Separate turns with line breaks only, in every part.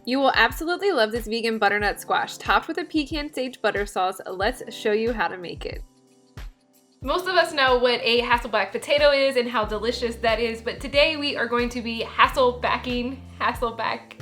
You will absolutely love this vegan butternut squash topped with a pecan sage butter sauce. Let's show you how to make it.
Most of us know what a Hasselback potato is and how delicious that is, but today we are going to be Hasselback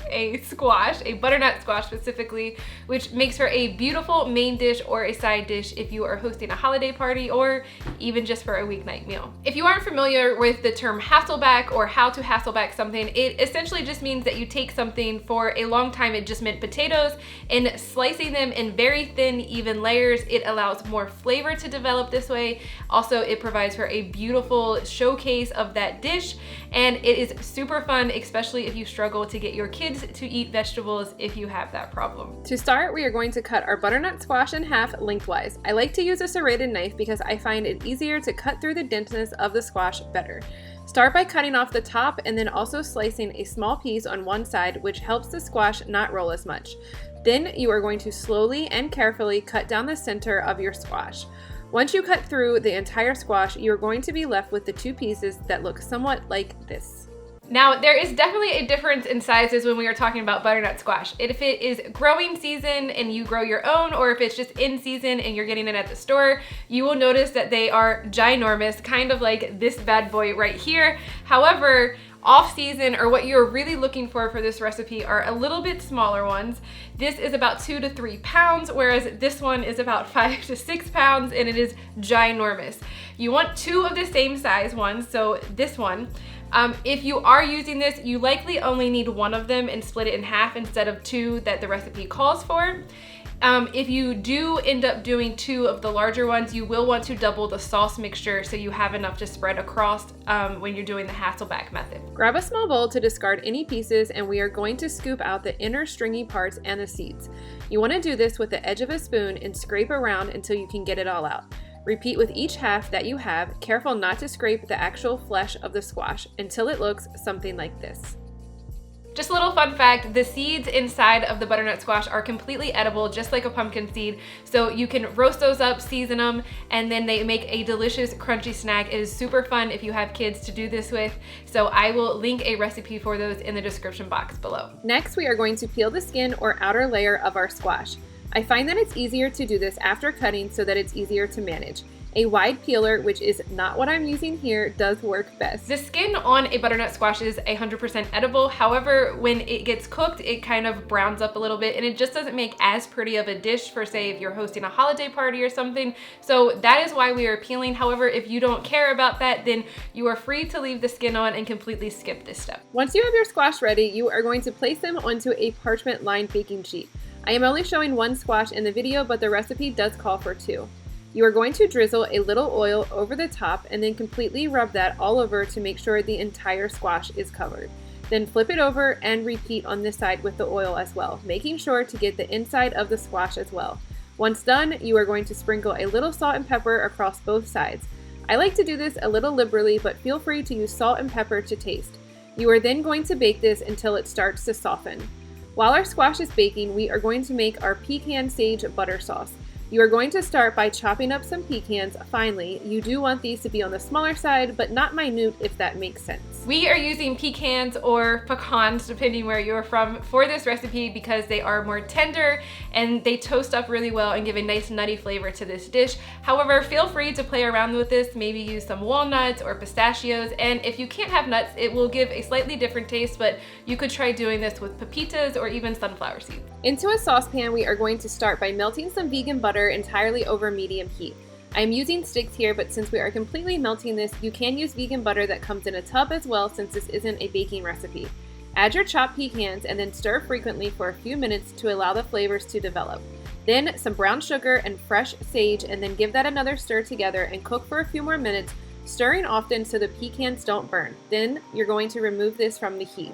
a squash, a butternut squash specifically, which makes for a beautiful main dish or a side dish if you are hosting a holiday party or even just for a weeknight meal. If you aren't familiar with the term Hasselback or how to Hasselback something, it essentially just means that you take something. For a long time it just meant potatoes, and slicing them in very thin, even layers, it allows more flavor to develop this way. Also, it provides for a beautiful showcase of that dish, and it is super fun, especially if you struggle to get your kids to eat vegetables if you have that problem.
To start, we are going to cut our butternut squash in half lengthwise. I like to use a serrated knife because I find it easier to cut through the denseness of the squash better. Start by cutting off the top and then also slicing a small piece on one side, which helps the squash not roll as much. Then you are going to slowly and carefully cut down the center of your squash. Once you cut through the entire squash, you are going to be left with the two pieces that look somewhat like this.
Now, there is definitely a difference in sizes when we are talking about butternut squash. If it is growing season and you grow your own, or if it's just in season and you're getting it at the store, you will notice that they are ginormous, kind of like this bad boy right here. However, off season, or what you're really looking for this recipe, are a little bit smaller ones. This is about 2 to 3 pounds, whereas this one is about 5 to 6 pounds, and it is ginormous. You want two of the same size ones, so this one. If you are using this, you likely only need one of them and split it in half instead of two that the recipe calls for. If you do end up doing two of the larger ones, you will want to double the sauce mixture so you have enough to spread across when you're doing the Hasselback method.
Grab a small bowl to discard any pieces, and we are going to scoop out the inner stringy parts and the seeds. You want to do this with the edge of a spoon and scrape around until you can get it all out. Repeat with each half that you have, careful not to scrape the actual flesh of the squash until it looks something like this.
Just a little fun fact, the seeds inside of the butternut squash are completely edible, just like a pumpkin seed. So you can roast those up, season them, and then they make a delicious crunchy snack. It is super fun if you have kids to do this with. So I will link a recipe for those in the description box below.
Next, we are going to peel the skin or outer layer of our squash. I find that it's easier to do this after cutting so that it's easier to manage. A wide peeler, which is not what I'm using here, does work best.
The skin on a butternut squash is 100% edible. However, when it gets cooked, it kind of browns up a little bit, and it just doesn't make as pretty of a dish for, say, if you're hosting a holiday party or something. So that is why we are peeling. However, if you don't care about that, then you are free to leave the skin on and completely skip this step.
Once you have your squash ready, you are going to place them onto a parchment-lined baking sheet. I am only showing one squash in the video, but the recipe does call for two. You are going to drizzle a little oil over the top and then completely rub that all over to make sure the entire squash is covered. Then flip it over and repeat on this side with the oil as well, making sure to get the inside of the squash as well. Once done, you are going to sprinkle a little salt and pepper across both sides. I like to do this a little liberally, but feel free to use salt and pepper to taste. You are then going to bake this until it starts to soften. While our squash is baking, we are going to make our pecan sage butter sauce. You are going to start by chopping up some pecans finely. You do want these to be on the smaller side, but not minute, if that makes sense.
We are using pecans or pecans, depending where you're from, for this recipe because they are more tender and they toast up really well and give a nice nutty flavor to this dish. However, feel free to play around with this, maybe use some walnuts or pistachios, and if you can't have nuts, it will give a slightly different taste, but you could try doing this with pepitas or even sunflower seeds.
Into a saucepan, we are going to start by melting some vegan butter entirely over medium heat. I am using sticks here, but since we are completely melting this, you can use vegan butter that comes in a tub as well, since this isn't a baking recipe. Add your chopped pecans and then stir frequently for a few minutes to allow the flavors to develop. Then some brown sugar and fresh sage, and then give that another stir together and cook for a few more minutes, stirring often so the pecans don't burn. Then you're going to remove this from the heat.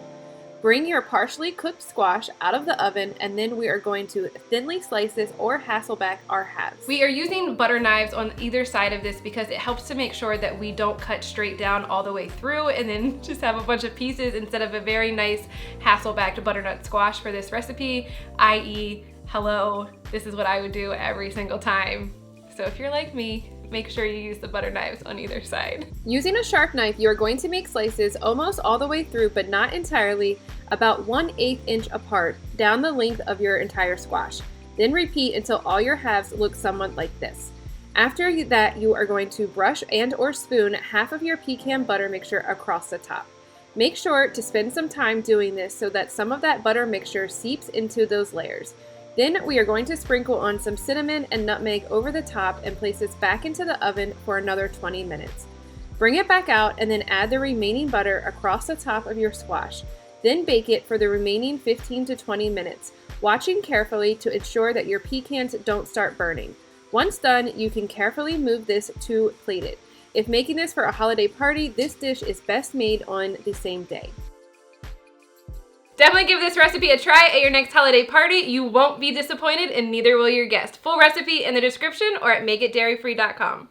Bring your partially cooked squash out of the oven, and then we are going to thinly slice this or Hasselback our halves.
We are using butter knives on either side of this because it helps to make sure that we don't cut straight down all the way through and then just have a bunch of pieces instead of a very nice Hasselback butternut squash for this recipe, i.e., hello, this is what I would do every single time. So if you're like me, make sure you use the butter knives on either side.
Using a sharp knife, you are going to make slices almost all the way through, but not entirely, about 1/8 inch apart down the length of your entire squash. Then repeat until all your halves look somewhat like this. After that, you are going to brush and or spoon half of your pecan butter mixture across the top. Make sure to spend some time doing this so that some of that butter mixture seeps into those layers. Then we are going to sprinkle on some cinnamon and nutmeg over the top and place this back into the oven for another 20 minutes. Bring it back out and then add the remaining butter across the top of your squash. Then bake it for the remaining 15 to 20 minutes, watching carefully to ensure that your pecans don't start burning. Once done, you can carefully move this to plated. If making this for a holiday party, this dish is best made on the same day.
Definitely give this recipe a try at your next holiday party. You won't be disappointed and neither will your guest. Full recipe in the description or at makeitdairyfree.com.